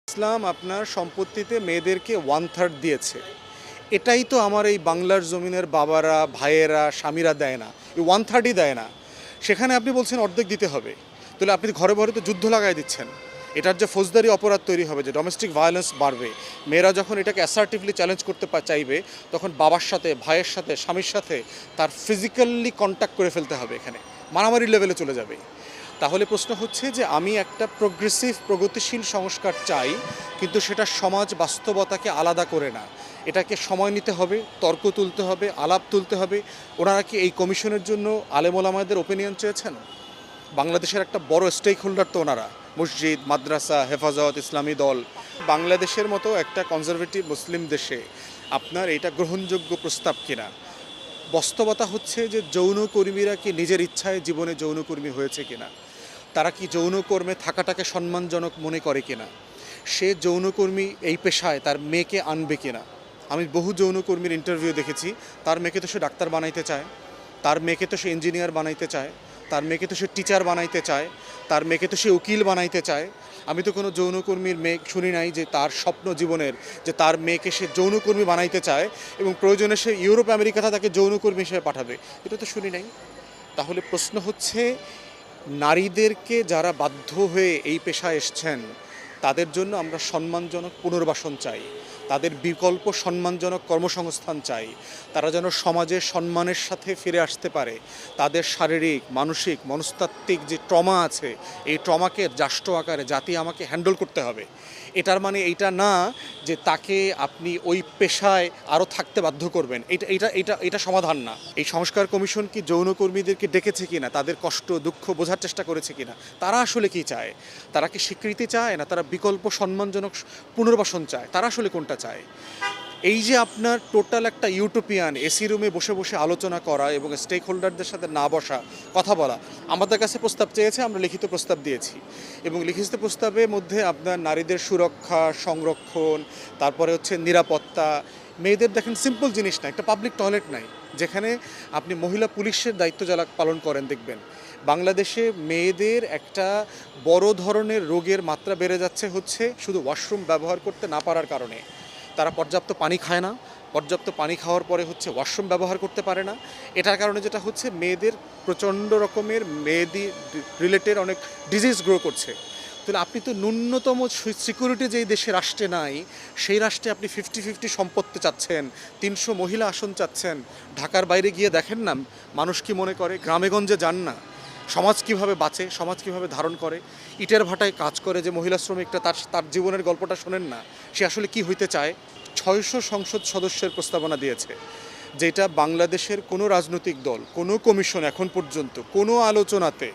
ইসলাম আপনার সম্পত্তিতে মেয়েদেরকে 1/3 দিয়েছে। এটাই তো আমার এই বাংলার জমিনের বাবারা, ভাইয়েরা, স্বামীরা দেয় না। এই 1/3ই দেয় না। সেখানে আপনি বলছেন অর্ধেক দিতে হবে। তাহলে আপনি ঘরে ঘরে তো যুদ্ধ লাগাই দিচ্ছেন। এটার যে ফৌজদারি অপরাধ তৈরি হবে, যে ডোমেস্টিক ভায়োলেন্স বাড়বে, মেয়েরা যখন এটাকে অ্যাসার্টিভলি চ্যালেঞ্জ করতে চাইবে, তখন বাবার সাথে, ভাইয়ের সাথে, স্বামীর সাথে তার ফিজিক্যালি কন্ট্যাক্ট করে ফেলতে হবে। এখানে মারামারি লেভেলে চলে যাবে। তাহলে প্রশ্ন হচ্ছে যে আমি একটা প্রগতিশীল সংস্কার চাই, কিন্তু সেটা সমাজ বাস্তবতাকে আলাদা করে না। এটাকে সময় নিতে হবে, তর্ক তুলতে হবে, আলাপ তুলতে হবে। ওনারা কি এই কমিশনের জন্য আলেম ওলামাদের ওপিনিয়ন চেয়েছেন? বাংলাদেশের একটা বড় স্টেক হোল্ডার তো ওনারা, মসজিদ, মাদ্রাসা, হেফাজত, ইসলামী দল। বাংলাদেশের মতো একটা কনজারভেটিভ মুসলিম দেশে আপনার এটা গ্রহণযোগ্য প্রস্তাব কিনা? বাস্তবতা হচ্ছে যে যৌনকর্মীরা কি নিজের ইচ্ছায় জীবনে যৌনকর্মী হয়েছে কিনা, তারা কি যৌনকর্মে থাকাটাকে সম্মানজনক মনে করে কিনা, সে যৌনকর্মী এই পেশায় তার মেয়েকে আনবে কিনা। আমি বহু যৌনকর্মীর ইন্টারভিউ দেখেছি, তার মেয়েকে তো সে ডাক্তার বানাইতে চায়, তার মেয়েকে তো সে ইঞ্জিনিয়ার বানাইতে চায়, তার মেয়েকে তো সে টিচার বানাইতে চায়, তার মেয়েকে তো সে উকিল বানাইতে চায়। আমি তো কোনো যৌনকর্মীর মেয়ে শুনি নাই যে তার স্বপ্ন জীবনের যে তার মেয়েকে সে যৌনকর্মী বানাইতে চায় এবং প্রয়োজনে সে ইউরোপ আমেরিকাতে তাকে যৌনকর্মী হিসেবে পাঠাবে। এটা তো শুনি নাই। তাহলে প্রশ্ন হচ্ছে, নারীদেরকে যারা বাধ্য হয়ে এই পেশায় এসছেন তাদের জন্য আমরা সম্মানজনক পুনর্বাসন চাই, তাদের বিকল্প সম্মানজনক কর্মসংস্থান চাই, তারা যেন সমাজে সম্মানের সাথে ফিরে আসতে পারে। তাদের শারীরিক, মানসিক, মনস্তাত্ত্বিক যে ট্রমা আছে, এই ট্রমাকে রাষ্ট্র আকারে জাতি আমাকে হ্যান্ডেল করতে হবে। এটার মানে এইটা না যে তাকে আপনি ওই পেশায় আরও থাকতে বাধ্য করবেন। এটা এটা এটা এটা সমাধান না। এই সংস্কার কমিশন কি যৌনকর্মীদেরকে ডেকেছে কিনা, তাদের কষ্ট দুঃখ বোঝার চেষ্টা করেছে কিনা, তারা আসলে কি চায়? তারা কি স্বীকৃতি চায়, না তারা বিকল্প সম্মানজনক পুনর্বাসন চায়? তারা আসলে কোনটা চায়? এই যে আপনার টোটাল একটা ইউটোপিয়ান এসি রুমে বসে বসে আলোচনা করা এবং স্টেক হোল্ডারদের সাথে না বসা, কথা বলা। আমাদের কাছে প্রস্তাব চেয়েছে, আমরা লিখিত প্রস্তাব দিয়েছি এবং লিখিত প্রস্তাবের মধ্যে আপনার নারীদের সুরক্ষা, সংরক্ষণ, তারপরে হচ্ছে নিরাপত্তা। মেয়েদের দেখেন সিম্পল জিনিস না, একটা পাবলিক টয়লেট নাই যেখানে আপনি মহিলা পুলিশের দায়িত্ব যারা পালন করেন দেখবেন। বাংলাদেশে মেয়েদের একটা বড় ধরনের রোগের মাত্রা বেড়ে যাচ্ছে হচ্ছে শুধু ওয়াশরুম ব্যবহার করতে না পারার কারণে। তারা পর্যাপ্ত পানি খায় না, পর্যাপ্ত পানি খাওয়ার পরে হচ্ছে ওয়াশরুম ব্যবহার করতে পারে না। এটার কারণে যেটা হচ্ছে, মেয়েদের প্রচণ্ড রকমের মেয়েদের রিলেটেড অনেক ডিজিজ গ্রো করছে। তাহলে আপনি তো ন্যূনতম সিকিউরিটি যেই দেশে রাষ্ট্রে নাই, সেই রাষ্ট্রে আপনি 50-50 সম্পত্তি চাচ্ছেন, 300 মহিলা আসন চাচ্ছেন। ঢাকার বাইরে গিয়ে দেখেন না মানুষ কি মনে করে, গ্রামেগঞ্জে যান না, সমাজ কিভাবে বাঁচে, সমাজ কিভাবে ধারণ করে। ইটের ভাটায় কাজ করে যে মহিলা শ্রমিকটা, তার জীবনের গল্পটা শোনেন না, সে আসলে কি হইতে চায়। 600 সংসদ সদস্যের প্রস্তাবনা দিয়েছে, যেটা বাংলাদেশের কোনো রাজনৈতিক দল, কোনো কমিশন এখন পর্যন্ত, কোনো আলোচনাতে,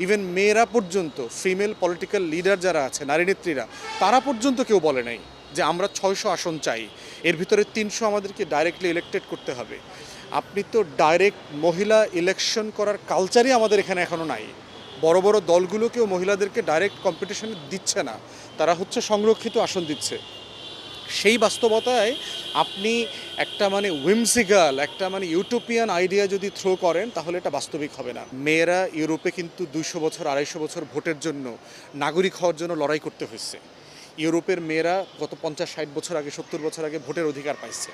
ইভেন মেয়েরা পর্যন্ত, ফিমেল পলিটিক্যাল লিডার যারা আছে, নারী নেত্রীরা, তারা পর্যন্ত কেউ বলে নাই যে আমরা 600 আসন চাই, এর ভিতরে 300 আমাদেরকে ডাইরেক্টলি ইলেক্টেড করতে হবে। আপনি তো ডাইরেক্ট মহিলা ইলেকশন করার কালচারই আমাদের এখানে এখনও নাই। বড় বড় দলগুলোকেও মহিলাদেরকে ডাইরেক্ট কম্পিটিশনে দিচ্ছে না, তারা হচ্ছে সংরক্ষিত আসন দিচ্ছে। সেই বাস্তবতায় আপনি একটা উইমসিক্যাল, একটা ইউটোপিয়ান আইডিয়া যদি থ্রো করেন, তাহলে এটা বাস্তবিক হবে না। মেয়েরা ইউরোপে কিন্তু 200 বছর 250 বছর ভোটের জন্য, নাগরিক হওয়ার জন্য লড়াই করতে হয়েছে। ইউরোপের মেয়েরা গত 50-60 বছর আগে, 70 বছর আগে ভোটের অধিকার পাইছে।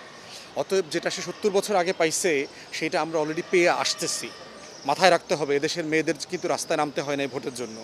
অতএব যেটা সে 70 বছর আগে পাইছে, সেটা আমরা অলরেডি পেয়ে আসতেছি। মাথায় রাখতে হবে, এদেশের মেয়েদের কিন্তু রাস্তায় নামতে হয় না এই ভোটের জন্য।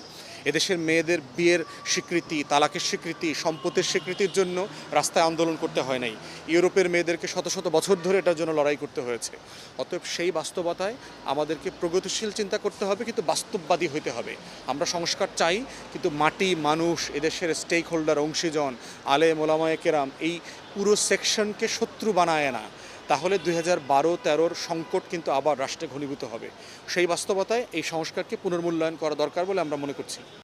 এদেশের মেয়েদের বিয়ের স্বীকৃতি, তালাকের স্বীকৃতি, সম্পত্তির স্বীকৃতির জন্য রাস্তায় আন্দোলন করতে হয় নাই। ইউরোপের মেয়েদেরকে শত শত বছর ধরে এটার জন্য লড়াই করতে হয়েছে। অতএব সেই বাস্তবতায় আমাদেরকে প্রগতিশীল চিন্তা করতে হবে, কিন্তু বাস্তববাদী হইতে হবে। আমরা সংস্কার চাই, কিন্তু মাটি, মানুষ, এদেশের স্টেক হোল্ডার, অংশীজন, আলেম ওলামায়ে কেরাম, এই পুরো সেকশনকে শত্রু বানায় না। তাহলে 2012-13 সংকট কিন্তু আবার রাষ্ট্রে ঘনীভূত হবে। সেই বাস্তবতায় এই সংস্কারকে পুনর্মূল্যায়ন করা দরকার বলে আমরা মনে করছি।